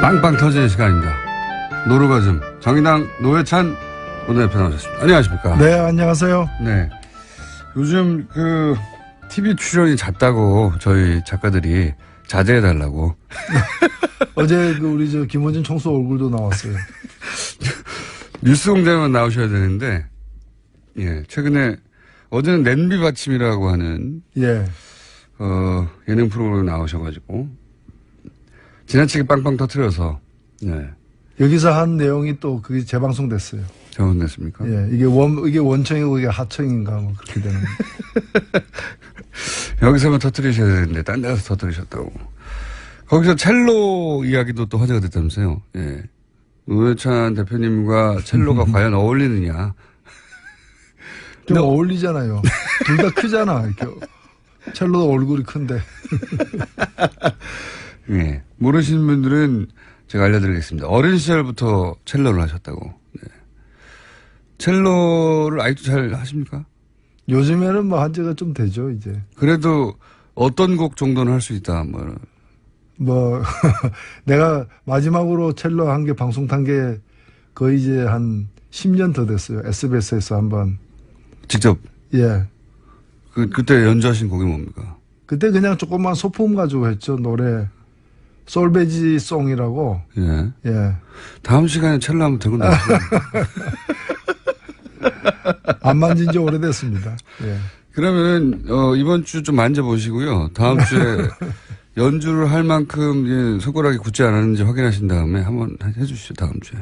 빵빵 터지는 시간입니다. 노르가즘 정의당 노회찬 원내대표 나오셨습니다. 안녕하십니까? 네, 안녕하세요. 네. 요즘 TV 출연이 잦다고 저희 작가들이 자제해달라고. 어제 우리 김원진 총수 얼굴도 나왔어요. 뉴스공장에만 나오셔야 되는데, 예, 최근에 어제는 냄비 받침이라고 하는 예. 예능 프로그램에 나오셔가지고 지나치게 빵빵 터뜨려서 네. 여기서 한 내용이 또 그게 재방송됐어요. 재방송됐습니까? 예, 이게 원청이고 이게 하청인가 뭐 그렇게 되는. 여기서만 터뜨리셔야 되는데 딴 데 가서 터뜨리셨다고. 거기서 첼로 이야기도 또 화제가 됐다면서요. 예. 노회찬 대표님과 첼로가 과연 어울리느냐. 좀 어울리잖아요. 둘 다 크잖아. 이렇게. 첼로도 얼굴이 큰데. 예. 모르시는 분들은 제가 알려드리겠습니다. 어린 시절부터 첼로를 하셨다고. 네. 첼로를 아직도 잘 하십니까? 요즘에는 뭐 한지가 좀 되죠, 이제. 그래도 어떤 곡 정도는 할 수 있다, 내가 마지막으로 첼로 한 게 방송 탄 게 거의 이제 한 10년 더 됐어요. SBS에서 한번. 직접? 예. 그때 연주하신 곡이 뭡니까? 그때 그냥 조그만 소품 가지고 했죠, 노래. 솔베지 송이라고. 예. 예. 다음 시간에 첼로 한번 들고 나오세요. 안 만진 지 오래됐습니다. 예. 그러면, 이번 주 좀 만져보시고요. 다음 주에 연주를 할 만큼 손가락이 굳지 않았는지 확인하신 다음에 한번 해주시죠, 다음 주에.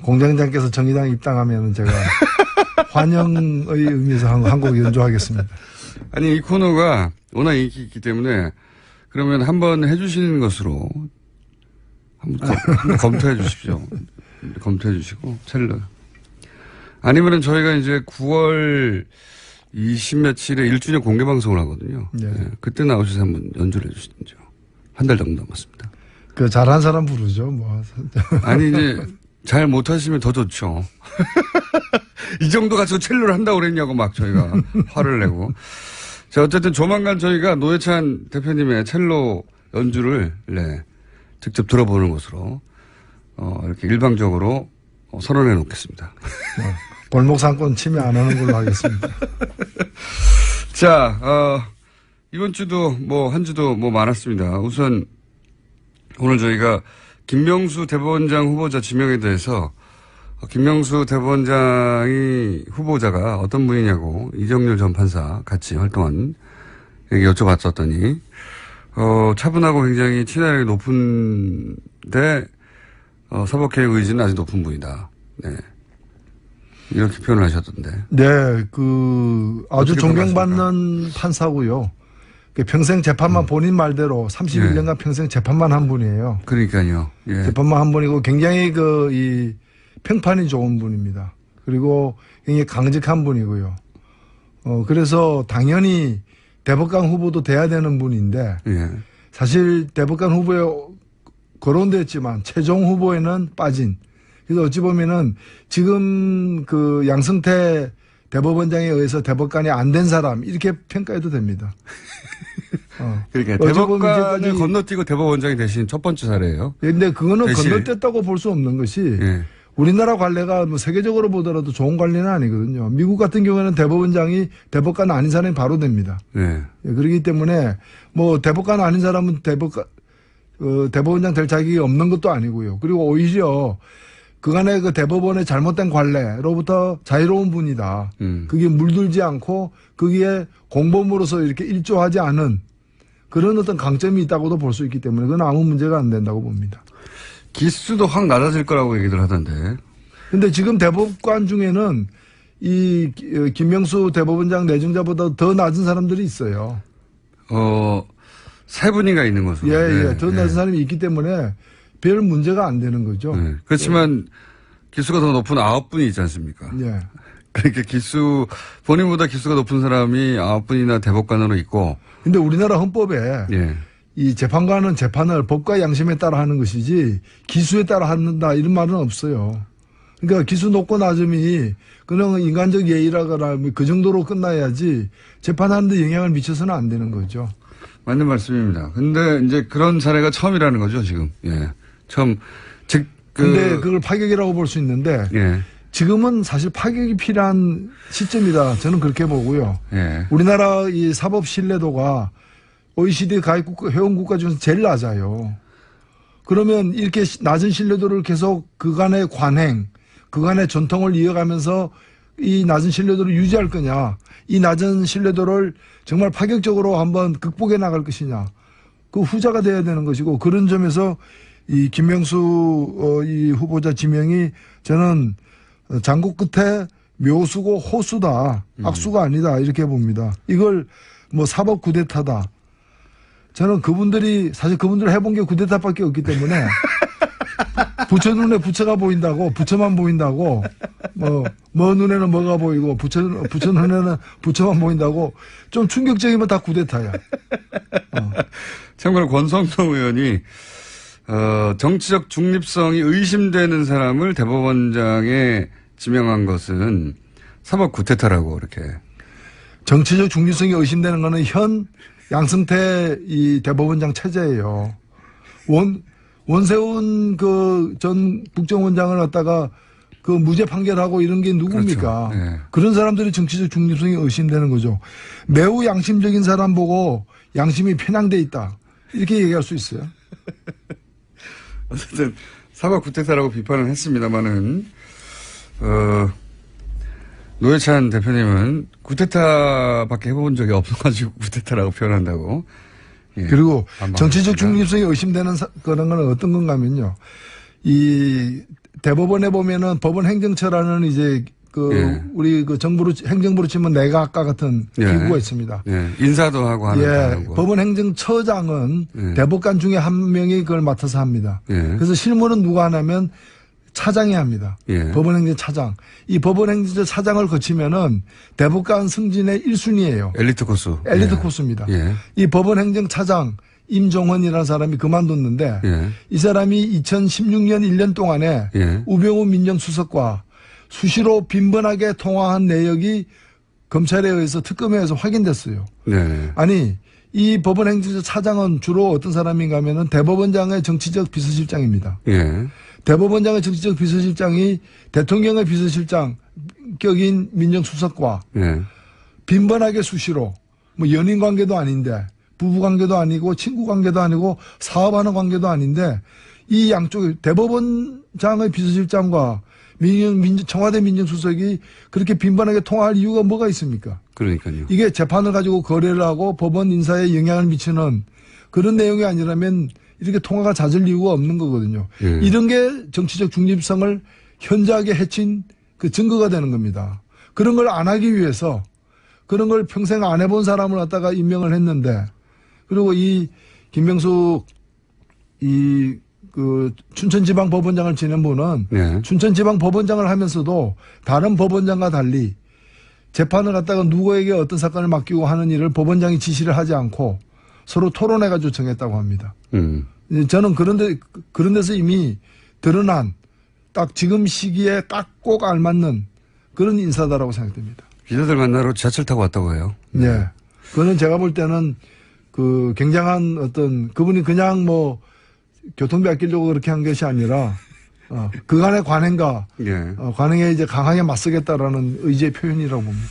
공장장께서 정의당 입당하면 제가 환영의 의미에서 한 곡 연주하겠습니다. 아니, 이 코너가 워낙 인기 있기 때문에 그러면 한번 해주시는 것으로 한번 검토해 주십시오. 검토해 주시고, 첼로. 아니면은 저희가 이제 9월 20 며칠에 1주년 공개 방송을 하거든요. 네. 네. 그때 나오셔서 한번 연주를 해주시든죠. 한 달 정도 남았습니다. 잘한 사람 부르죠, 뭐. 아니, 이제 잘 못하시면 더 좋죠. 이 정도 가지고 첼로를 한다고 그랬냐고 막 저희가 화를 내고. 자, 어쨌든 조만간 저희가 노회찬 대표님의 첼로 연주를, 네, 직접 들어보는 것으로, 이렇게 일방적으로 선언해 놓겠습니다. 골목 상권 침해 안 하는 걸로 하겠습니다. 자, 이번 주도 한 주도 많았습니다. 우선 오늘 저희가 김명수 대법원장 후보자 지명에 대해서 김명수 대법원장이 후보자가 어떤 분이냐고 이정률 전 판사 같이 활동한 얘기 여쭤봤었더니 차분하고 굉장히 친화력이 높은데 사법개혁 의지는 아주 높은 분이다. 네. 이렇게 표현을 하셨던데. 네, 아주 존경받는 판사고요. 평생 재판만 본인 말대로 31년간 평생 재판만 한 분이에요. 그러니까요. 예. 재판만 한 분이고 굉장히 이 평판이 좋은 분입니다. 그리고 굉장히 강직한 분이고요. 그래서 당연히 대법관 후보도 돼야 되는 분인데 예. 사실 대법관 후보에 거론됐지만 최종 후보에는 빠진. 그래서 어찌 보면은 지금 양승태 대법원장에 의해서 대법관이 안 된 사람 이렇게 평가해도 됩니다. 그러니까 대법관을 건너뛰고 대법원장이 되신 첫 번째 사례예요. 그런데 그거는 건너뛰었다고 볼 수 없는 것이 예. 우리나라 관례가 세계적으로 보더라도 좋은 관례는 아니거든요. 미국 같은 경우에는 대법원장이 대법관 아닌 사람이 바로 됩니다. 예. 그렇기 때문에 대법관 아닌 사람은 대법원장 될 자격이 없는 것도 아니고요. 그리고 오히려 그간의 대법원의 잘못된 관례로부터 자유로운 분이다. 그게 물들지 않고 거기에 공범으로서 이렇게 일조하지 않은 그런 어떤 강점이 있다고도 볼 수 있기 때문에 그건 아무 문제가 안 된다고 봅니다. 기수도 확 낮아질 거라고 얘기들 하던데. 근데 지금 대법관 중에는 이 김명수 대법원장 내정자보다 더 낮은 사람들이 있어요. 세 분인가 있는 것으로. 예. 더 낮은 사람이 있기 때문에 별 문제가 안 되는 거죠. 네. 그렇지만 기수가 더 높은 9분이 있지 않습니까? 예. 그러니까 본인보다 기수가 높은 사람이 9분이나 대법관으로 있고. 근데 우리나라 헌법에 예. 이 재판관은 재판을 법과 양심에 따라 하는 것이지 기수에 따라 한다 이런 말은 없어요. 그러니까 기수 높고 낮음이 그냥 인간적 예의라거나 그 정도로 끝나야지 재판하는 데 영향을 미쳐서는 안 되는 거죠. 맞는 말씀입니다. 근데 이제 그런 사례가 처음이라는 거죠, 지금. 예. 처음. 즉, 근데 그걸 파격이라고 볼 수 있는데. 예. 지금은 사실 파격이 필요한 시점이다. 저는 그렇게 보고요. 예. 우리나라 이 사법 신뢰도가 OECD 가입국가, 회원국가 중에서 제일 낮아요. 그러면 이렇게 낮은 신뢰도를 계속 그간의 관행, 그간의 전통을 이어가면서 이 낮은 신뢰도를 유지할 거냐. 이 낮은 신뢰도를 정말 파격적으로 한번 극복해 나갈 것이냐. 그 후자가 돼야 되는 것이고 그런 점에서 이 김명수 이 후보자 지명이 저는 장고 끝에 묘수고 호수다. 악수가 아니다. 이렇게 봅니다. 이걸 뭐 사법 구데타다. 저는 사실 그분들 해본 게 구데타밖에 없기 때문에 부처 눈에 부처가 보인다고, 부처만 보인다고, 뭐 눈에는 뭐가 보이고, 부처 눈에는 부처만 보인다고 좀 충격적이면 다 구데타야. 참고로 권성동 의원이 정치적 중립성이 의심되는 사람을 대법원장에 지명한 것은 사법 구태타라고 이렇게. 정치적 중립성이 의심되는 거는 현 양승태 이 대법원장 체제예요. 원세훈 그 전 국정원장을 갖다가 그 무죄 판결하고 이런 게 누굽니까? 그렇죠. 네. 그런 사람들이 정치적 중립성이 의심되는 거죠. 매우 양심적인 사람 보고 양심이 편향돼 있다. 이렇게 얘기할 수 있어요. 어쨌든 사법 구태타라고 비판을 했습니다만은 노회찬 대표님은 구태타밖에 해본 적이 없어가지고 구태타라고 표현한다고. 예. 그리고 반박했습니다. 정치적 중립성이 의심되는 그런 건 어떤 건가 하면요. 이 대법원에 보면은 법원 행정처라는 이제 예. 우리 그 정부로 행정부로 치면 내각과 같은 예. 기구가 있습니다. 예. 인사도 하고 하는 거. 법원 행정처장은 예. 대법관 중에 한 명이 그걸 맡아서 합니다. 예. 그래서 실무는 누가 하냐면 차장이 합니다. 예. 법원행정차장. 이 법원행정차장을 거치면은 대법관 승진의 1순위예요. 엘리트 코스. 엘리트 예. 코스입니다. 예. 이 법원행정차장 임종헌이라는 사람이 그만뒀는데 예. 이 사람이 2016년 1년 동안에 예. 우병우 민정수석과 수시로 빈번하게 통화한 내역이 검찰에 의해서 특검에 의해서 확인됐어요. 네. 아니 이 법원행정차장은 주로 어떤 사람인가 하면은 대법원장의 정치적 비서실장입니다. 예. 대법원장의 정치적 비서실장이 대통령의 비서실장 격인 민정수석과 예. 빈번하게 수시로 뭐 연인 관계도 아닌데 부부 관계도 아니고 친구 관계도 아니고 사업하는 관계도 아닌데 이 양쪽 대법원장의 비서실장과 청와대 민정수석이 그렇게 빈번하게 통화할 이유가 뭐가 있습니까? 그러니까요. 이게 재판을 가지고 거래를 하고 법원 인사에 영향을 미치는 그런 내용이 아니라면 이렇게 통화가 잦을 이유가 없는 거거든요. 예. 이런 게 정치적 중립성을 현저하게 해친 그 증거가 되는 겁니다. 그런 걸 안 하기 위해서 그런 걸 평생 안 해본 사람을 갖다가 임명을 했는데 그리고 이 김명수 그 춘천지방법원장을 지낸 분은 네. 춘천지방법원장을 하면서도 다른 법원장과 달리 재판을 갖다가 누구에게 어떤 사건을 맡기고 하는 일을 법원장이 지시를 하지 않고 서로 토론해가지고 정했다고 합니다. 저는 그런 데서 이미 드러난 딱 지금 시기에 딱 꼭 알맞는 그런 인사다라고 생각됩니다. 기자들 만나러 지하철 타고 왔다고 해요. 네. 그거는 제가 볼 때는 그 굉장한 어떤 그분이 그냥 뭐 교통비 아끼려고 그렇게 한 것이 아니라 그간의 관행과 예. 관행에 이제 강하게 맞서겠다라는 의지의 표현이라고 봅니다.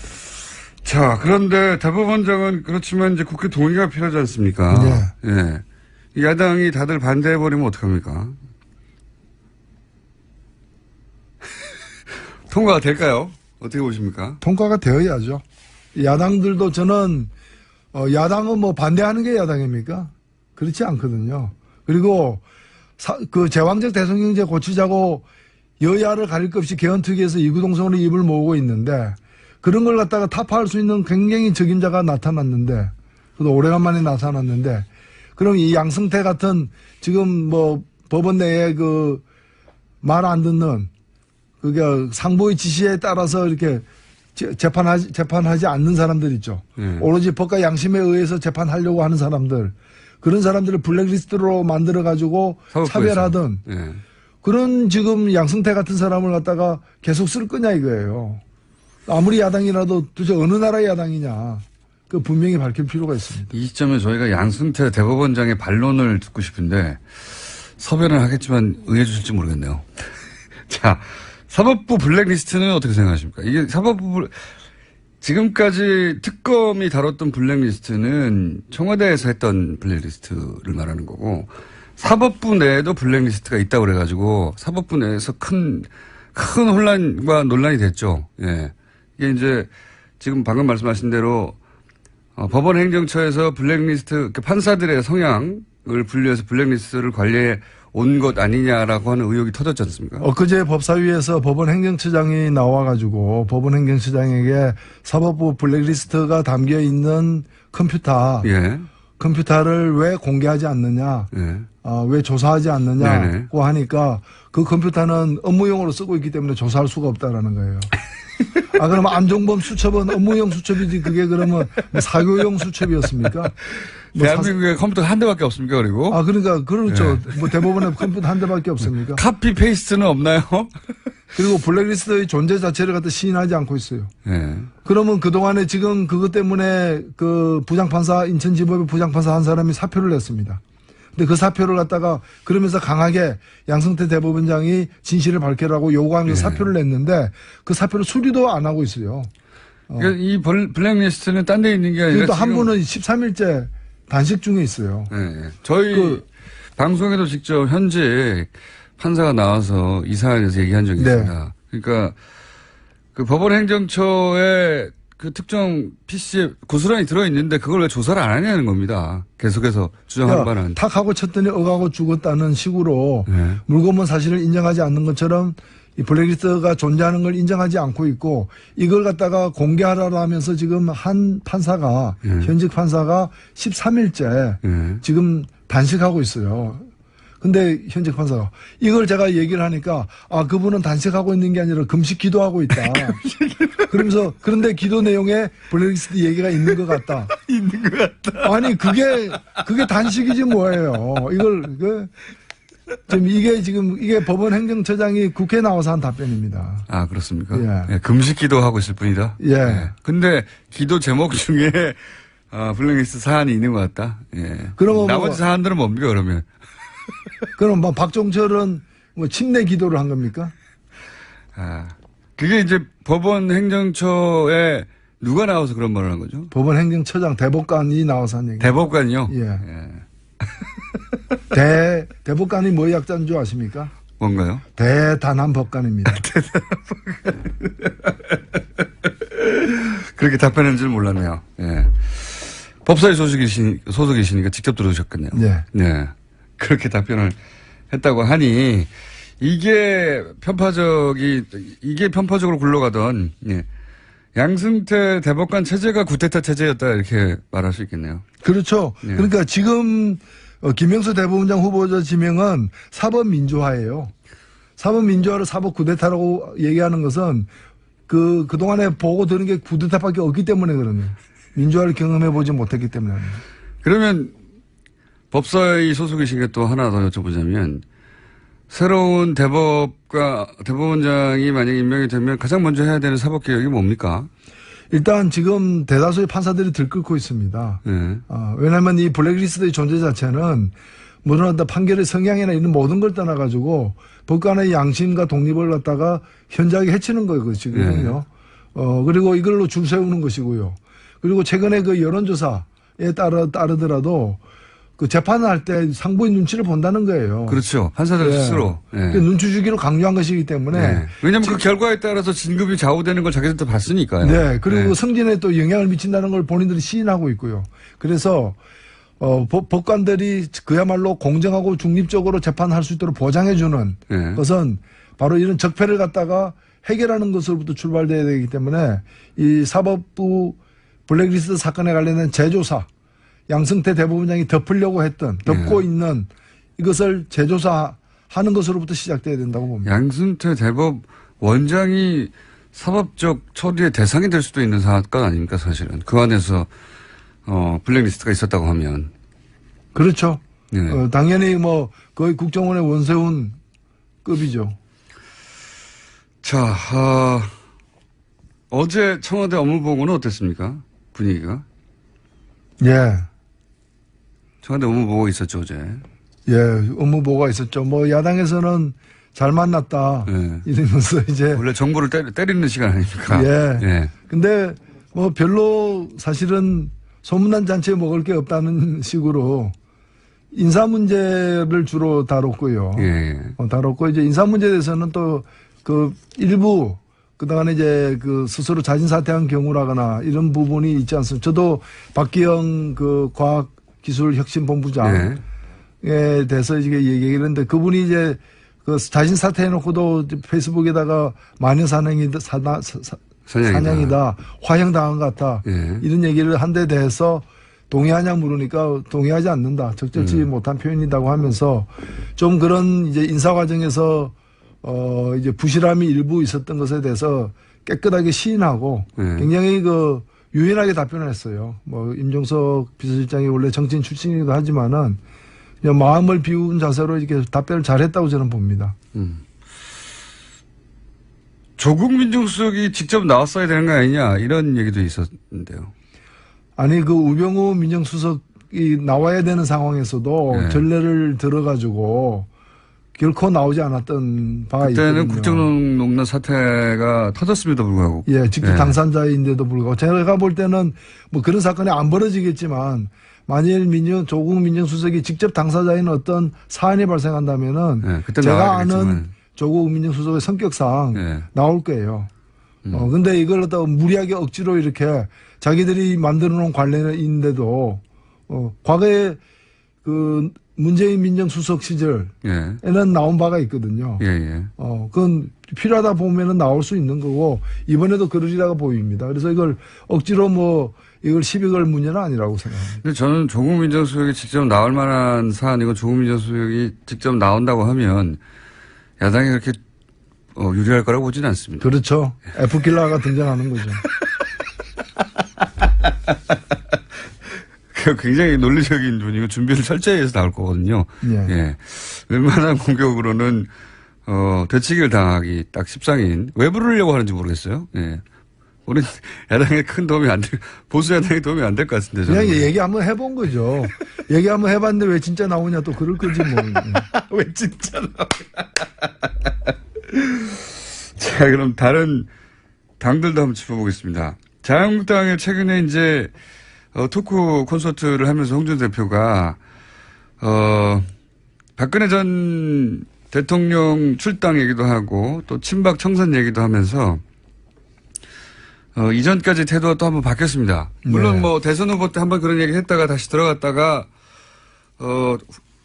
자, 그런데 대법원장은 그렇지만 이제 국회 동의가 필요하지 않습니까? 네. 예. 야당이 다들 반대해버리면 어떡합니까? 통과가 될까요? 어떻게 보십니까? 통과가 되어야죠. 야당들도 저는 야당은 뭐 반대하는 게 야당입니까? 그렇지 않거든요. 그리고 그 제왕적 대통령제 고치자고 여야를 가릴 것 없이 개헌특위에서 이구동성으로 입을 모으고 있는데 그런 걸 갖다가 타파할 수 있는 굉장히 적임자가 나타났는데 그래도 오래간만에 나타났는데 그럼 이 양승태 같은 지금 뭐 법원 내에 그 말 안 듣는 그게 상부의 지시에 따라서 이렇게 재판하지 않는 사람들 있죠. 오로지 법과 양심에 의해서 재판하려고 하는 사람들 그런 사람들을 블랙리스트로 만들어 가지고 차별하던 예. 그런 지금 양승태 같은 사람을 갖다가 계속 쓸 거냐 이거예요. 아무리 야당이라도 도대체 어느 나라의 야당이냐. 그 분명히 밝힐 필요가 있습니다. 이 시점에 저희가 양승태 대법원장의 반론을 듣고 싶은데 서변을 하겠지만 응해 주실지 모르겠네요. 자, 사법부 블랙리스트는 어떻게 생각하십니까? 이게 지금까지 특검이 다뤘던 블랙리스트는 청와대에서 했던 블랙리스트를 말하는 거고 사법부 내에도 블랙리스트가 있다고 그래가지고 사법부 내에서 큰 혼란과 논란이 됐죠. 예. 이게 이제 지금 방금 말씀하신 대로 법원 행정처에서 블랙리스트 판사들의 성향을 분류해서 블랙리스트를 관리해 온 것 아니냐라고 하는 의혹이 터졌지 않습니까? 엊그제 법사위에서 법원 행정처장이 나와가지고 법원 행정처장에게 사법부 블랙리스트가 담겨 있는 예. 컴퓨터를 왜 공개하지 않느냐, 예. 왜 조사하지 않느냐고 네네. 하니까 그 컴퓨터는 업무용으로 쓰고 있기 때문에 조사할 수가 없다라는 거예요. 그러면 안종범 수첩은 업무용 수첩이지 그게 그러면 뭐 사교용 수첩이었습니까? 대한민국에 컴퓨터가 한 대밖에 없습니까, 그리고? 그러니까, 그렇죠. 네. 뭐 대법원에 컴퓨터 한 대밖에 없습니까? 카피 페이스트는 없나요? 그리고 블랙리스트의 존재 자체를 갖다 시인하지 않고 있어요. 예. 그러면 그동안에 지금 그것 때문에 그 부장판사, 인천지법의 부장판사 한 사람이 사표를 냈습니다. 근데 그 사표를 갖다가 그러면서 강하게 양승태 대법원장이 진실을 밝히라고 요구하면서 사표를 냈는데 그 사표를 수리도 안 하고 있어요. 그러니까 이 블랙리스트는 딴 데 있는 게 아니라. 그리고 또 한 분은 13일째 단식 중에 있어요. 예. 저희 방송에도 직접 현직 판사가 나와서 이 사안에 대해서 얘기한 적이 있습니다. 그러니까 그 법원 행정처에 그 특정 PC에 고스란히 들어있는데 그걸 왜 조사를 안 하냐는 겁니다. 계속해서 주장하는 바는. 탁하고 쳤더니 억하고 죽었다는 식으로 물건은 사실을 인정하지 않는 것처럼 이 블랙리스트가 존재하는 걸 인정하지 않고 있고 이걸 갖다가 공개하라고 하면서 지금 한 판사가 현직 판사가 13일째 지금 단식하고 있어요. 근데 현직 판사가 이걸 제가 얘기를 하니까 그분은 단식하고 있는 게 아니라 금식 기도하고 있다. 그러면서 그런데 기도 내용에 블랙리스트 얘기가 있는 것 같다. 있는 것 같다. 아니 그게 단식이지 뭐예요. 이걸 지금 이게 법원 행정처장이 국회에 나와서 한 답변입니다. 그렇습니까? 예. 예, 금식 기도하고 있을 뿐이다. 예. 예. 근데 기도 제목 중에 블랙리스트 사안이 있는 것 같다. 예. 그러면 나머지 사안들은 뭡니까 그러면? 그럼 뭐 박종철은 뭐 침례 기도를 한 겁니까? 그게 이제 법원 행정처에 누가 나와서 그런 말을 한 거죠? 법원 행정처장 대법관이 나와서 한 얘기. 대법관이요? 예. 대법관이 뭐 약자인 줄 아십니까? 뭔가요? 대단한 법관입니다. 그렇게 답변한 줄 몰랐네요. 예. 법사위 소속이시니까 직접 들어오셨겠네요. 네. 네. 그렇게 답변을 했다고 하니 이게 편파적으로 굴러가던 양승태 대법관 체제가 구테타 체제였다 이렇게 말할 수 있겠네요. 그렇죠. 네. 그러니까 지금 김영수 대법원장 후보자 지명은 사법민주화예요. 사법민주화를 사법 구데타라고 얘기하는 것은 그동안에 보고 들은 게 구데타밖에 없기 때문에 그러네요. 민주화를 경험해보지 못했기 때문에. 그러면 법사위 소속이신 게 또 하나 더 여쭤보자면 새로운 대법원장이 만약에 임명이 되면 가장 먼저 해야 되는 사법개혁이 뭡니까? 일단 지금 대다수의 판사들이 들끓고 있습니다. 네. 왜냐하면 이 블랙리스트의 존재 자체는 물론 판결의 성향이나 이런 모든 걸 떠나가지고 법관의 양심과 독립을 갖다가 현저하게 해치는 것이거든요. 그리고 이걸로 줄 세우는 것이고요. 그리고 최근에 그 여론조사에 따르더라도 그 재판을 할 때 상부의 눈치를 본다는 거예요. 그렇죠. 판사들 스스로. 네. 눈치 주기로 강요한 것이기 때문에. 네. 왜냐하면 그 결과에 따라서 진급이 좌우되는 걸 자기들도 봤으니까요. 네. 그리고 승진에 또 영향을 미친다는 걸 본인들이 시인하고 있고요. 그래서 법관들이 그야말로 공정하고 중립적으로 재판할 수 있도록 보장해주는 것은 바로 이런 적폐를 갖다가 해결하는 것으로부터 출발돼야 되기 때문에 이 사법부 블랙리스트 사건에 관련된 재조사 양승태 대법원장이 덮으려고 했던 덮고 있는 이것을 재조사하는 것으로부터 시작돼야 된다고 봅니다. 양승태 대법원장이 사법적 처리의 대상이 될 수도 있는 사건 아닙니까 사실은. 그 안에서 블랙리스트가 있었다고 하면. 그렇죠. 네. 당연히 뭐 거의 국정원의 원세훈 급이죠. 자, 어제 청와대 업무보고는 어땠습니까? 분위기가? 예. 청와대 업무보고 있었죠, 어제. 예, 업무보고가 있었죠. 뭐 야당에서는 잘 만났다. 예. 이러면서 이제. 원래 정부를 때리는 시간 아닙니까? 예. 예. 근데 뭐 별로 사실은 소문난 잔치에 먹을 게 없다는 식으로 인사 문제를 주로 다뤘고요. 예. 다뤘고 이제 인사 문제에 대해서는 또 그 일부 그동안에 이제 그 스스로 자진 사퇴한 경우라거나 이런 부분이 있지 않습니까? 저도 박기영 그 과학기술혁신본부장에 대해서 이게 얘기를 했는데 그분이 이제 그 자진 사퇴해놓고도 페이스북에다가 마녀 사냥이다, 화형당한 것 같다 예. 이런 얘기를 한 데 대해서 동의하냐 물으니까 동의하지 않는다. 적절치 못한 표현이라고 하면서 좀 그런 이제 인사 과정에서 이제 부실함이 일부 있었던 것에 대해서 깨끗하게 시인하고 굉장히 그 유연하게 답변을 했어요. 뭐 임종석 비서실장이 원래 정치인 출신이기도 하지만은 그냥 마음을 비운 자세로 이렇게 답변을 잘했다고 저는 봅니다. 조국 민정수석이 직접 나왔어야 되는 거 아니냐 이런 얘기도 있었는데요. 아니 그 우병우 민정수석이 나와야 되는 상황에서도 네. 전례를 들어가지고 결코 나오지 않았던 바가 그때는 있거든요. 국정농단 사태가 터졌음에도 불구하고. 예, 직접 예. 당사자인데도 불구하고 제가 볼 때는 뭐 그런 사건이 안 벌어지겠지만 만일 조국 민정수석이 직접 당사자인 어떤 사안이 발생한다면은 예, 그때 제가 나와야겠지만. 아는 조국 민정수석의 성격상 예. 나올 거예요. 근데 이걸 갖다가 무리하게 억지로 이렇게 자기들이 만들어 놓은 관례인데도 과거에 그 문재인 민정수석 시절에는 예. 나온 바가 있거든요. 예, 예. 그건 필요하다 보면은 나올 수 있는 거고, 이번에도 그러리라고 보입니다. 그래서 이걸 억지로 뭐, 이걸 시비 걸 문제는 아니라고 생각합니다. 근데 저는 조국 민정수석이 직접 나올 만한 사안이고 조국 민정수석이 직접 나온다고 하면 야당이 그렇게 유리할 거라고 보지는 않습니다. 그렇죠. F킬러가 등장하는 거죠. 굉장히 논리적인 분이고 준비를 철저히 해서 나올 거거든요. 예. 예. 웬만한 공격으로는, 되치기를 당하기 딱 십상인. 왜 부르려고 하는지 모르겠어요. 예. 우리 야당에 큰 도움이 안 될, 보수 야당에 도움이 안 될 것 같은데. 그냥 저는. 얘기 한번 해본 거죠. 얘기 한번 해봤는데 왜 진짜 나오냐 또 그럴 거지 뭐. 왜 진짜 나오냐. 자, 그럼 다른 당들도 한번 짚어보겠습니다. 자유한국당에 최근에 이제 토크 콘서트를 하면서 홍준 대표가 박근혜 전 대통령 출당 얘기도 하고 또 친박 청산 얘기도 하면서 이전까지 태도가 또 한번 바뀌었습니다. 물론 네. 뭐 대선 후보 때 한번 그런 얘기 했다가 다시 들어갔다가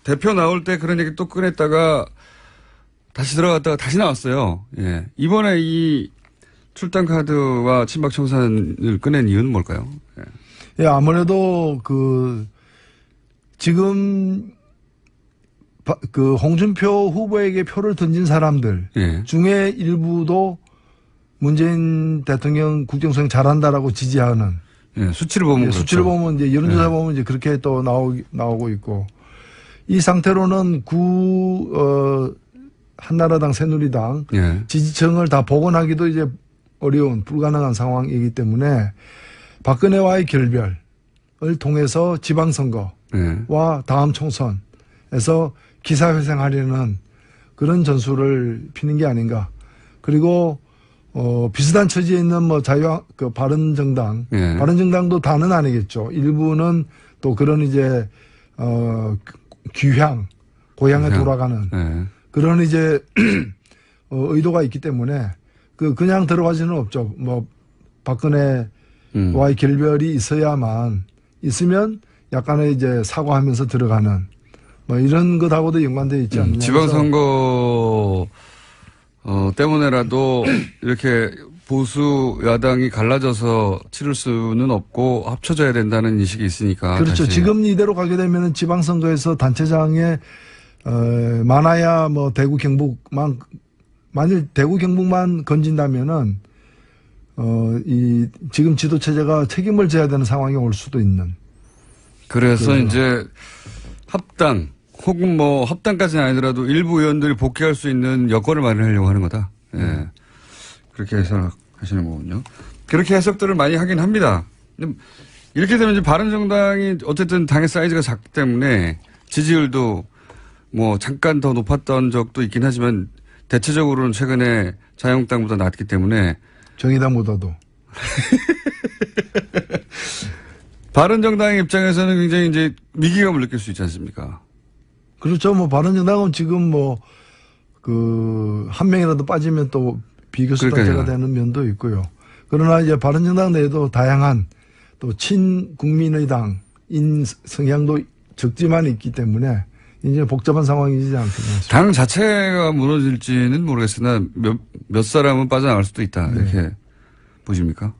대표 나올 때 그런 얘기 또 꺼냈다가 다시 들어갔다가 다시 나왔어요. 예. 이번에 이 출당 카드와 친박 청산을 꺼낸 이유는 뭘까요? 예. 예, 아무래도 지금 그 홍준표 후보에게 표를 던진 사람들 예. 중에 일부도 문재인 대통령 국정수행 잘한다라고 지지하는. 예, 수치를 보면 그렇죠. 수치를 보면 이제 여론조사 보면 이제 그렇게 또 나오고 있고 이 상태로는 한나라당 새누리당 예. 지지층을 다 복원하기도 이제 어려운 불가능한 상황이기 때문에 박근혜와의 결별을 통해서 지방선거와 예. 다음 총선에서 기사회생하려는 그런 전술을 피는 게 아닌가. 그리고 비슷한 처지에 있는 뭐 바른정당, 예. 바른정당도 다는 아니겠죠. 일부는 또 그런 이제 고향에 돌아가는 예. 그런 이제 의도가 있기 때문에 그냥 들어가지는 없죠. 뭐 박근혜와의 결별이 있으면 약간의 이제 사과하면서 들어가는 뭐 이런 것하고도 연관되어 있지 않느냐. 지방선거 때문에라도 이렇게 보수 야당이 갈라져서 치를 수는 없고 합쳐져야 된다는 인식이 있으니까. 그렇죠. 다시. 지금 이대로 가게 되면은 지방선거에서 단체장에 많아야 뭐 대구 경북만 만일 대구 경북만 건진다면은 이 지금 지도 체제가 책임을 져야 되는 상황이 올 수도 있는. 그래서 이제 합당 혹은 뭐 합당까지는 아니더라도 일부 의원들이 복귀할 수 있는 여건을 마련하려고 하는 거다. 예. 그렇게 해석하시는 거군요. 그렇게 해석들을 많이 하긴 합니다. 이렇게 되면 이제 바른정당이 어쨌든 당의 사이즈가 작기 때문에 지지율도 뭐 잠깐 더 높았던 적도 있긴 하지만 대체적으로는 최근에 자유한국당보다 낮기 때문에 정의당보다도. 바른정당의 입장에서는 굉장히 이제 위기감을 느낄 수 있지 않습니까? 그렇죠. 뭐 바른정당은 지금 뭐 그 한 명이라도 빠지면 또 비교수단체가 되는 면도 있고요. 그러나 이제 바른정당 내에도 다양한 또 친국민의당인 성향도 적지만 있기 때문에 이제 복잡한 상황이지 않겠습니까? 당 자체가 무너질지는 모르겠으나 몇 사람은 빠져나갈 수도 있다. 이렇게 보십니까?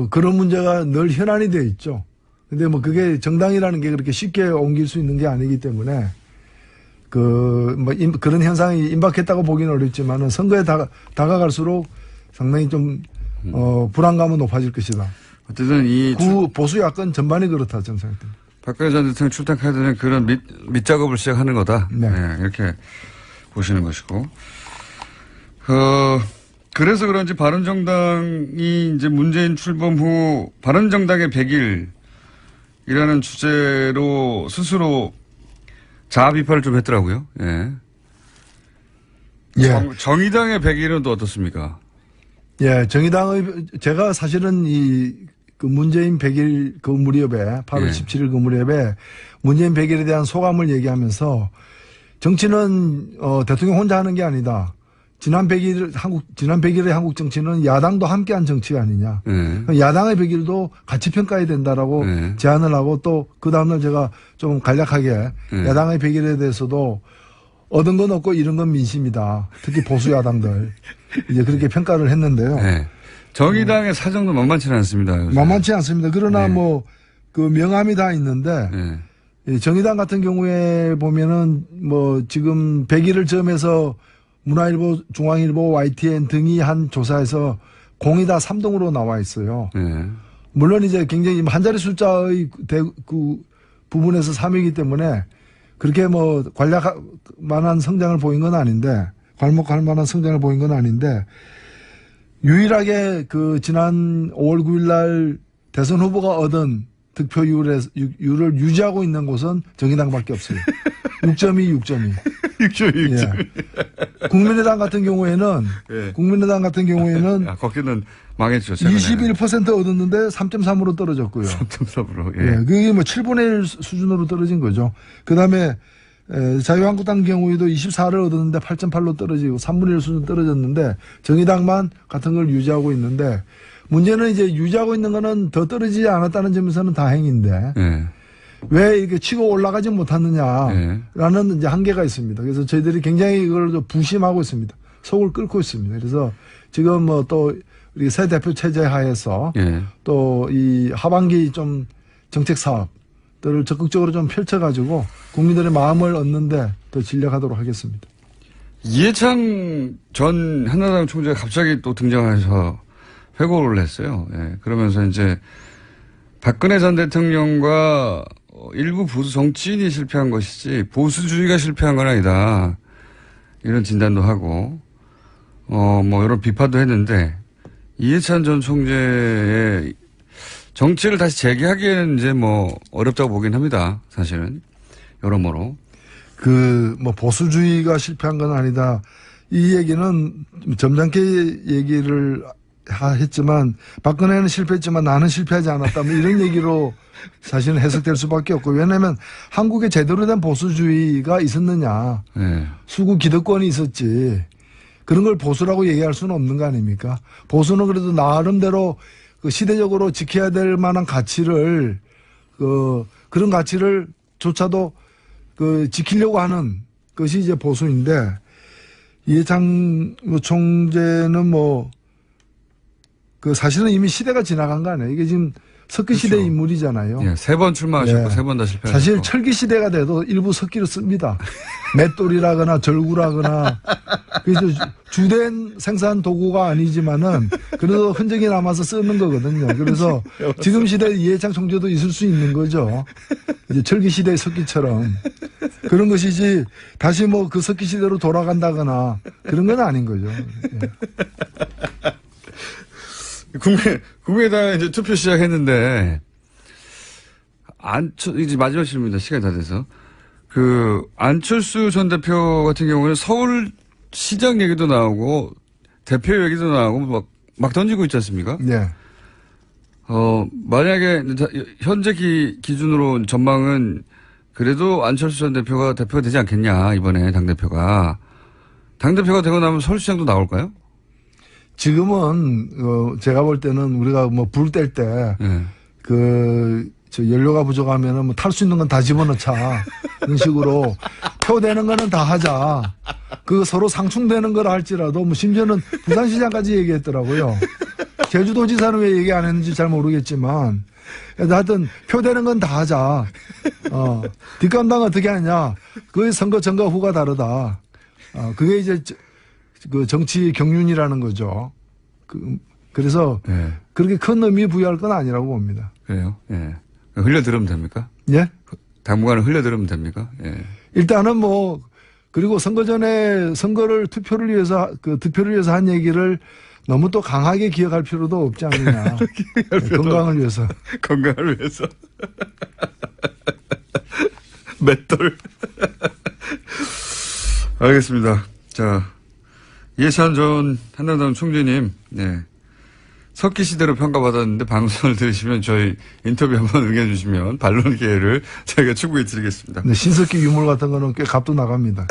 그런 문제가 늘 현안이 되어 있죠. 근데 뭐 그게 정당이라는 게 그렇게 쉽게 옮길 수 있는 게 아니기 때문에 그런 현상이 임박했다고 보기는 어렵지만은 선거에 다가갈수록 상당히 좀 불안감은 높아질 것이다. 어쨌든 보수 야권 전반이 그렇다 저는 생각합니다. 박근혜 전 대통령 출당 카드는 그런 밑작업을 시작하는 거다. 네. 네, 이렇게 보시는 것이고. 그래서 그런지 바른정당이 이제 문재인 출범 후 바른정당의 100일이라는 주제로 스스로 자아 비판을 좀 했더라고요. 예. 예. 정의당의 100일은 또 어떻습니까? 예, 정의당의, 제가 사실은 그 문재인 100일 그 무렵에, 8월 17일 그 무렵에 문재인 100일에 대한 소감을 얘기하면서 정치는, 대통령 혼자 하는 게 아니다. 지난 100일의 한국 정치는 야당도 함께한 정치가 아니냐. 야당의 100일도 같이 평가해야 된다라고 제안을 하고 또 그 다음날 제가 좀 간략하게 야당의 100일에 대해서도 얻은 건 없고 잃은 건 민심이다. 특히 보수 야당들. 이제 그렇게 평가를 했는데요. 네. 정의당의 사정도 만만치는 않습니다. 요새. 만만치 않습니다. 그러나 그 명함이 다 있는데 정의당 같은 경우에 보면은 지금 100일을 점해서 문화일보, 중앙일보, YTN 등이 한 조사에서 공이 다 3등으로 나와 있어요. 물론 이제 굉장히 한 자리 숫자의 그 부분에서 3위이기 때문에 그렇게 관략할 만한 성장을 보인 건 아닌데, 괄목할 만한 성장을 보인 건 아닌데, 유일하게 그 지난 5월 9일 날 대선 후보가 얻은 득표율을 유지하고 있는 곳은 정의당밖에 없어요. 6.2. 6.2. 예. 국민의당 같은 경우에는 거기는 망했죠. 21% 얻었는데 3.3으로 떨어졌고요. 3.3으로. 예. 그게 7분의 1 수준으로 떨어진 거죠. 그다음에 자유한국당 경우에도 24를 얻었는데 8.8로 떨어지고 3분의 1 수준 떨어졌는데 정의당만 같은 걸 유지하고 있는데 문제는 이제 유지하고 있는 거는 더 떨어지지 않았다는 점에서는 다행인데 왜 이렇게 치고 올라가지 못하느냐라는 이제 한계가 있습니다. 그래서 저희들이 굉장히 이걸 좀 부심하고 있습니다. 속을 끓고 있습니다. 그래서 지금 또 우리 새 대표 체제 하에서 또 이 하반기 좀 정책 사업들을 적극적으로 좀 펼쳐가지고 국민들의 마음을 얻는데 더 진력하도록 하겠습니다. 이해찬 전 한나라당 총재가 갑자기 또 등장해서 회고를 했어요. 예. 그러면서 이제 박근혜 전 대통령과 일부 보수 정치인이 실패한 것이지 보수주의가 실패한 건 아니다. 이런 진단도 하고 이런 비판도 했는데 이해찬 전 총재의 정치를 다시 재개하기에는 이제 어렵다고 보긴 합니다. 사실은 여러모로. 보수주의가 실패한 건 아니다. 이 얘기는 점잖게 얘기를 했지만 박근혜는 실패했지만 나는 실패하지 않았다. 이런 얘기로 사실은 해석될 수밖에 없고 왜냐하면 한국에 제대로 된 보수주의가 있었느냐. 수구 기득권이 있었지. 그런 걸 보수라고 얘기할 수는 없는 거 아닙니까? 보수는 그래도 나름대로 그 시대적으로 지켜야 될 만한 가치를 그런 가치를 조차도 지키려고 하는 것이 이제 보수인데 이해찬 총재는 사실은 이미 시대가 지나간 거 아니에요. 이게 지금 석기 시대 인물이잖아요. 예, 3번 출마하셨고 3번 다 실패하셨고. 사실 철기 시대가 돼도 일부 석기를 씁니다. 맷돌이라거나 절구라거나. 그래서 주된 생산 도구가 아니지만은 그래도 흔적이 남아서 쓰는 거거든요. 그래서 지금 시대 이해창 총재도 있을 수 있는 거죠. 이제 철기 시대의 석기처럼. 그런 것이지 다시 그 석기 시대로 돌아간다거나 그런 건 아닌 거죠. 예. 국민의당 이제 투표 시작했는데, 이제 마지막 질문입니다. 시간이 다 돼서. 안철수 전 대표 같은 경우는 서울시장 얘기도 나오고, 대표 얘기도 나오고, 막 던지고 있지 않습니까? 네. 만약에, 현재 기준으로 전망은 그래도 안철수 전 대표가 되지 않겠냐, 이번에 당대표가. 당대표가 되고 나면 서울시장도 나올까요? 지금은, 제가 볼 때는 우리가 뭐 불 뗄 때, 네. 연료가 부족하면은 뭐 탈 수 있는 건 다 집어넣자. 이런 식으로 표되는 거는 다 하자. 서로 상충되는 걸 할지라도 뭐 심지어는 부산시장까지 얘기했더라고요. 제주도지사는 왜 얘기 안 했는지 잘 모르겠지만. 하여튼 표되는 건 다 하자. 뒷감당 어떻게 하냐. 그게 선거 전과 후가 다르다. 그게 이제 그 정치 경륜이라는 거죠. 그래서 네. 그렇게 큰 의미 부여할 건 아니라고 봅니다. 그래요? 예. 흘려들으면 됩니까? 예? 당분간은 흘려들으면 됩니까? 예. 일단은 그리고 선거 전에 투표를 위해서 한 얘기를 너무 또 강하게 기억할 필요도 없지 않느냐. 건강을 위해서. 건강을 위해서. 맷돌. 알겠습니다. 자, 이해찬 전 한나라당 총재님, 네. 석기 시대로 평가받았는데 방송을 들으시면 저희 인터뷰 한번 응해주시면 반론 기회를 저희가 충분히 드리겠습니다. 네, 신석기 유물 같은 거는 꽤 값도 나갑니다.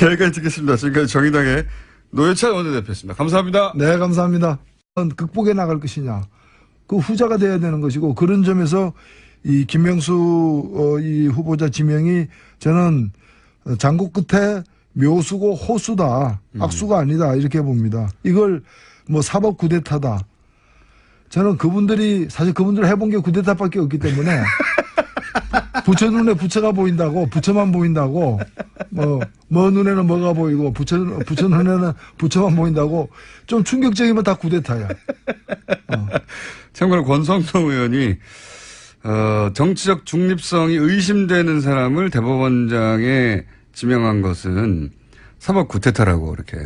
여기까지 듣겠습니다. 지금까지 정의당의 노회찬 원내대표였습니다. 감사합니다. 네, 감사합니다. 극복해 나갈 것이냐. 그 후자가 돼야 되는 것이고 그런 점에서 이 김명수 이 후보자 지명이 저는 장고 끝에 묘수고 호수다. 악수가 아니다. 이렇게 봅니다. 이걸 사법 쿠데타다. 저는 사실 그분들 해본 게 쿠데타밖에 없기 때문에 부처 눈에 부처가 보인다고, 부처만 보인다고, 눈에는 뭐가 보이고, 부처 눈에는 부처만 보인다고, 좀 충격적이면 다 쿠데타야. 참고로 권성동 의원이, 정치적 중립성이 의심되는 사람을 대법원장에 지명한 것은 사법 쿠데타라고 이렇게.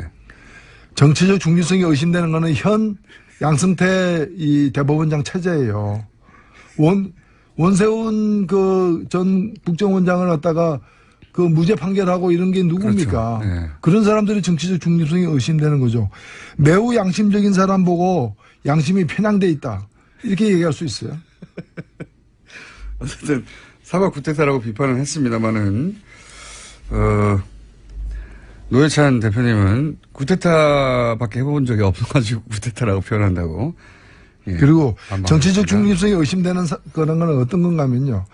정치적 중립성이 의심되는 거는 현 양승태 이 대법원장 체제예요. 원세훈 전 국정원장을 갖다가 무죄 판결하고 이런 게 누굽니까? 그렇죠. 네. 그런 사람들이 정치적 중립성이 의심되는 거죠. 매우 양심적인 사람 보고 양심이 편향돼 있다. 이렇게 얘기할 수 있어요. 어쨌든 사법 쿠데타라고 비판을 했습니다만은 노회찬 대표님은 쿠데타밖에 해본 적이 없어가지고 쿠데타라고 표현한다고. 예. 그리고 정치적 중립성이 의심되는 그런 건 어떤 건가 하면요.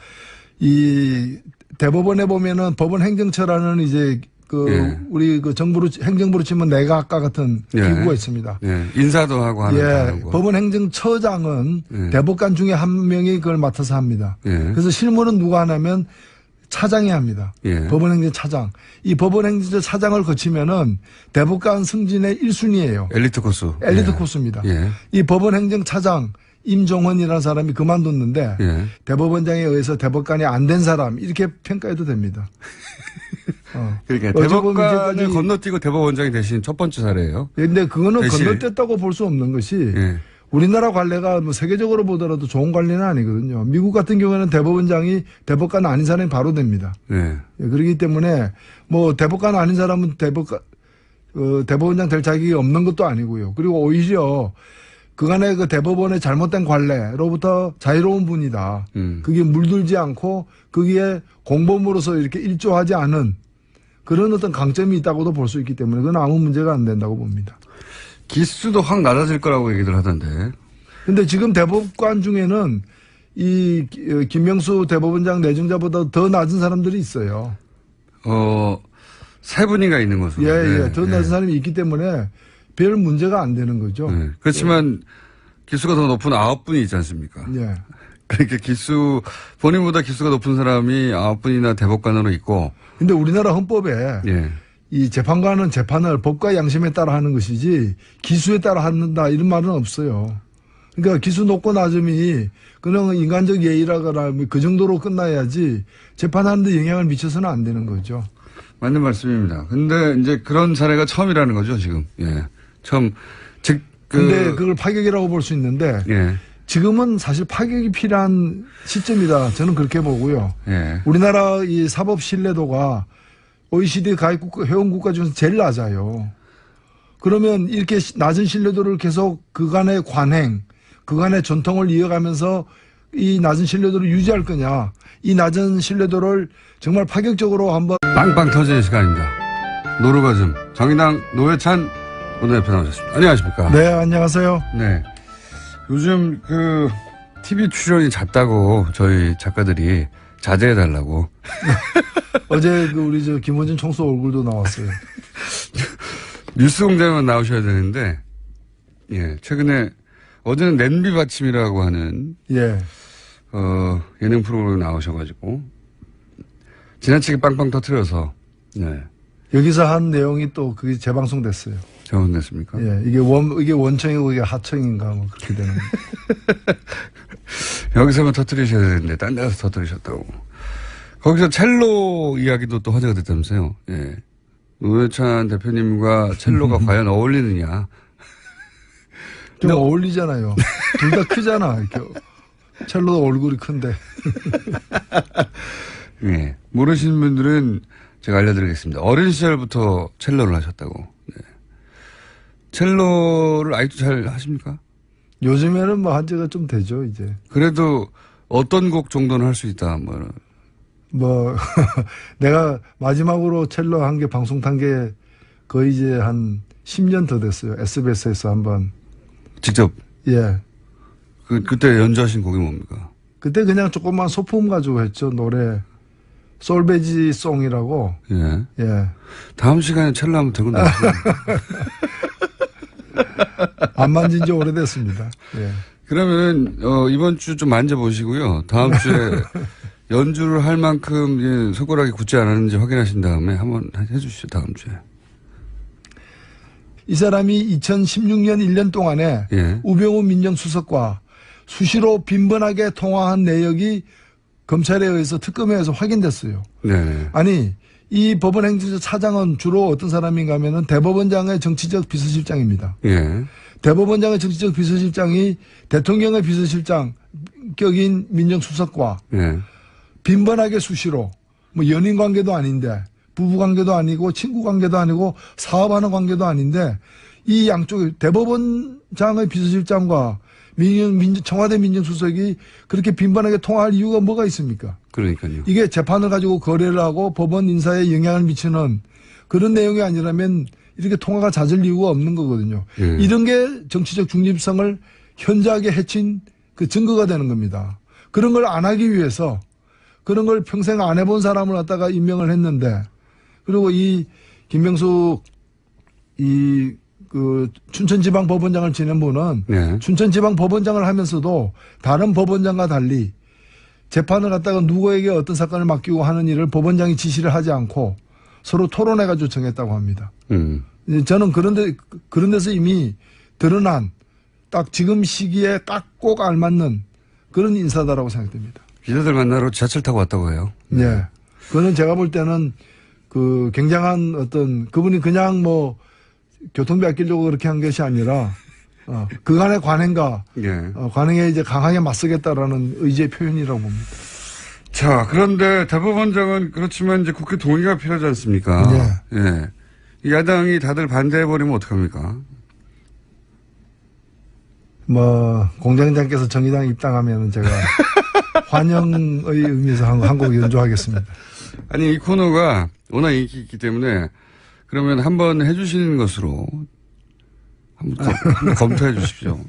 이 대법원에 보면은 법원 행정처라는 이제 예. 우리 행정부로 치면 내각과 같은 기구가 있습니다. 예. 인사도 하고 하는 거. 법원 행정처장은 대법관 중에 한 명이 그걸 맡아서 합니다. 그래서 실무는 누가 하냐면 차장이 합니다. 법원행정차장. 이 법원행정처 차장을 거치면은 대법관 승진의 1순위예요. 엘리트 코스. 엘리트 코스입니다. 이 법원행정차장 임종헌이라는 사람이 그만뒀는데 대법원장에 의해서 대법관이 안 된 사람 이렇게 평가해도 됩니다. 그러니까 대법관을 건너뛰고 대법원장이 되신 첫 번째 사례예요. 그런데 그거는 건너뛰었다고 볼 수 없는 것이 우리나라 관례가 세계적으로 보더라도 좋은 관례는 아니거든요. 미국 같은 경우에는 대법원장이 대법관 아닌 사람이 바로 됩니다. 그렇기 때문에 대법관 아닌 사람은 대법원장 될 자격이 없는 것도 아니고요. 그리고 오히려 그간의 대법원의 잘못된 관례로부터 자유로운 분이다. 그게 물들지 않고 거기에 공범으로서 이렇게 일조하지 않은 그런 어떤 강점이 있다고도 볼 수 있기 때문에 그건 아무 문제가 안 된다고 봅니다. 기수도 확 낮아질 거라고 얘기들 하던데. 근데 지금 대법관 중에는 이 김명수 대법원장 내정자보다 더 낮은 사람들이 있어요. 세 분이가 있는 것으로. 더 낮은 사람이 있기 때문에 별 문제가 안 되는 거죠. 그렇지만 기수가 더 높은 9분이 있지 않습니까? 그러니까 본인보다 기수가 높은 사람이 9분이나 대법관으로 있고. 근데 우리나라 헌법에 이 재판관은 재판을 법과 양심에 따라 하는 것이지 기수에 따라 한다 이런 말은 없어요. 그러니까 기수 높고 낮음이 그냥 인간적 예의라거나 그 정도로 끝나야지 재판하는 데 영향을 미쳐서는 안 되는 거죠. 맞는 말씀입니다. 근데 이제 그런 사례가 처음이라는 거죠, 지금. 예. 처음. 즉, 근데 그걸 파격이라고 볼 수 있는데. 예. 지금은 사실 파격이 필요한 시점이다. 저는 그렇게 보고요. 예. 우리나라 이 사법 신뢰도가 OECD 가입국가, 회원국가 중에서 제일 낮아요. 그러면 이렇게 낮은 신뢰도를 계속 그간의 관행, 그간의 전통을 이어가면서 이 낮은 신뢰도를 유지할 거냐. 이 낮은 신뢰도를 정말 파격적으로 한번. 빵빵 터지는 시간입니다. 노르가즘. 정의당 노회찬 원내대표 나오셨습니다. 안녕하십니까. 네, 안녕하세요. 네. 요즘 TV 출연이 잦다고 저희 작가들이 자제해달라고. 어제 우리 김원진 총수 얼굴도 나왔어요. 뉴스 공장에만 나오셔야 되는데, 예. 최근에 어제는 냄비 받침이라고 하는 예. 예능 프로그램에 나오셔가지고 지나치게 빵빵 터뜨려서 네. 여기서 한 내용이 또 그게 재방송됐어요. 재방송됐습니까? 예, 이게 원청이고 이게 하청인가 뭐 그렇게 되는. 여기서만 터뜨리셔야 되는데 딴 데 가서 터뜨리셨다고. 거기서 첼로 이야기도 또 화제가 됐다면서요. 예. 노회찬 대표님과 첼로가 과연 어울리느냐. 좀 어울리잖아요. 둘 다 크잖아. 이렇게. 첼로도 얼굴이 큰데. 예. 모르시는 분들은 제가 알려드리겠습니다. 어린 시절부터 첼로를 하셨다고. 네. 첼로를 아직도 잘 하십니까? 요즘에는 뭐 한 지가 좀 되죠, 이제. 그래도 어떤 곡 정도는 할 수 있다. 내가 마지막으로 첼로 한 게 방송 탄 게 거의 이제 한 10년 더 됐어요. SBS에서 한번. 직접? 예. 그때 연주하신 곡이 뭡니까? 그때 그냥 조금만 소품 가지고 했죠, 노래. 솔베지 송이라고. 예. 예. 다음 시간에 첼로 한번 들고 나오세요. 안 만진 지 오래됐습니다. 예. 그러면, 이번 주 좀 만져보시고요. 다음 주에 연주를 할 만큼 손가락이 굳지 않았는지 확인하신 다음에 한번 해주시죠, 다음 주에. 이 사람이 2016년 1년 동안에 예. 우병우 민정수석과 수시로 빈번하게 통화한 내역이 검찰에 의해서 특검에 의해서 확인됐어요. 네. 아니 이 법원행정처 차장은 주로 어떤 사람인가 하면은 대법원장의 정치적 비서실장입니다. 예. 대법원장의 정치적 비서실장이 대통령의 비서실장 격인 민정수석과 예. 빈번하게 수시로 뭐 연인 관계도 아닌데 부부 관계도 아니고 친구 관계도 아니고 사업하는 관계도 아닌데 이 양쪽 대법원장의 비서실장과 청와대 민정수석이 그렇게 빈번하게 통화할 이유가 뭐가 있습니까? 그러니까요. 이게 재판을 가지고 거래를 하고 법원 인사에 영향을 미치는 그런 내용이 아니라면 이렇게 통화가 잦을 이유가 없는 거거든요. 예. 이런 게 정치적 중립성을 현저하게 해친 그 증거가 되는 겁니다. 그런 걸 안 하기 위해서 그런 걸 평생 안 해본 사람을 갖다가 임명을 했는데 그리고 이 김명숙 춘천지방법원장을 지낸 분은 네. 춘천지방법원장을 하면서도 다른 법원장과 달리 재판을 갖다가 누구에게 어떤 사건을 맡기고 하는 일을 법원장이 지시를 하지 않고 서로 토론해가지고 정했다고 합니다. 저는 그런 데서 이미 드러난 딱 지금 시기에 딱 꼭 알맞는 그런 인사다라고 생각됩니다. 기자들 만나러 지하철 타고 왔다고 해요. 네. 그거는 제가 볼 때는 그 굉장한 어떤 그분이 그냥 뭐 교통비 아끼려고 그렇게 한 것이 아니라 그간의 관행과 예. 관행에 이제 강하게 맞서겠다라는 의지의 표현이라고 봅니다. 자, 그런데 대법원장은 그렇지만 이제 국회 동의가 필요하지 않습니까? 네. 예. 이 야당이 다들 반대해버리면 어떡합니까? 뭐 공장장께서 정의당 입당하면 제가 환영의 의미에서 한 곡 연주하겠습니다. 아니, 이 코너가 워낙 인기 있기 때문에 그러면 한번 해주시는 것으로 한번 검토해 주십시오.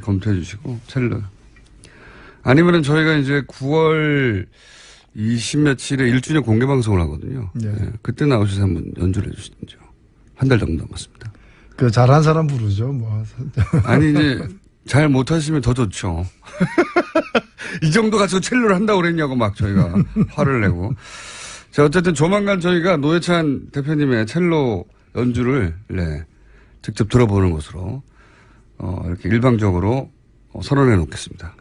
검토해 주시고, 첼로. 아니면은 저희가 이제 9월 20 며칠에 1주년 공개 방송을 하거든요. 네. 네. 그때 나오셔서 한번 연주를 해 주시든지요. 한 달 정도 남았습니다. 그 잘한 사람 부르죠, 뭐. 아니, 이제 잘 못하시면 더 좋죠. 이 정도 가지고 첼로를 한다고 그랬냐고 막 저희가 화를 내고. 자, 어쨌든 조만간 저희가 노회찬 대표님의 첼로 연주를, 네, 직접 들어보는 것으로, 이렇게 일방적으로 선언해 놓겠습니다.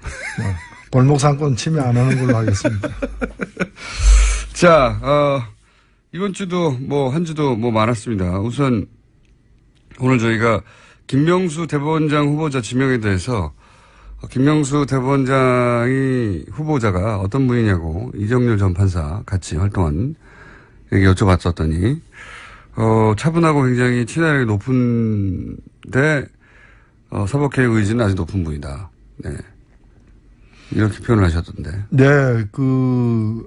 골목 상권 침해 안 하는 걸로 하겠습니다. 자, 이번 주도 뭐 한 주도 뭐 많았습니다. 우선 오늘 저희가 김명수 대법원장 후보자 지명에 대해서 김명수 대법원장이 후보자가 어떤 분이냐고 이정렬 전 판사 같이 활동한 얘기 여쭤봤었더니 차분하고 굉장히 친화력이 높은데 사법개혁 의지는 아주 높은 분이다. 네. 이렇게 표현을 하셨던데. 네,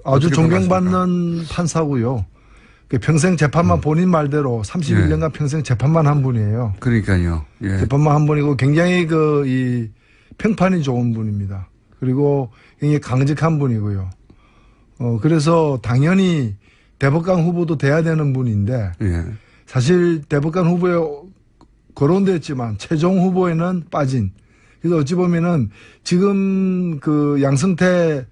아주 존경받는 평가하십니까? 판사고요. 평생 재판만 본인 말대로 31년간 평생 재판만 한 분이에요. 그러니까요. 예. 재판만 한 분이고 굉장히 이 평판이 좋은 분입니다. 그리고 굉장히 강직한 분이고요. 그래서 당연히 대법관 후보도 돼야 되는 분인데 예. 사실 대법관 후보에 거론됐지만 최종 후보에는 빠진. 그래서 어찌 보면은 지금 양승태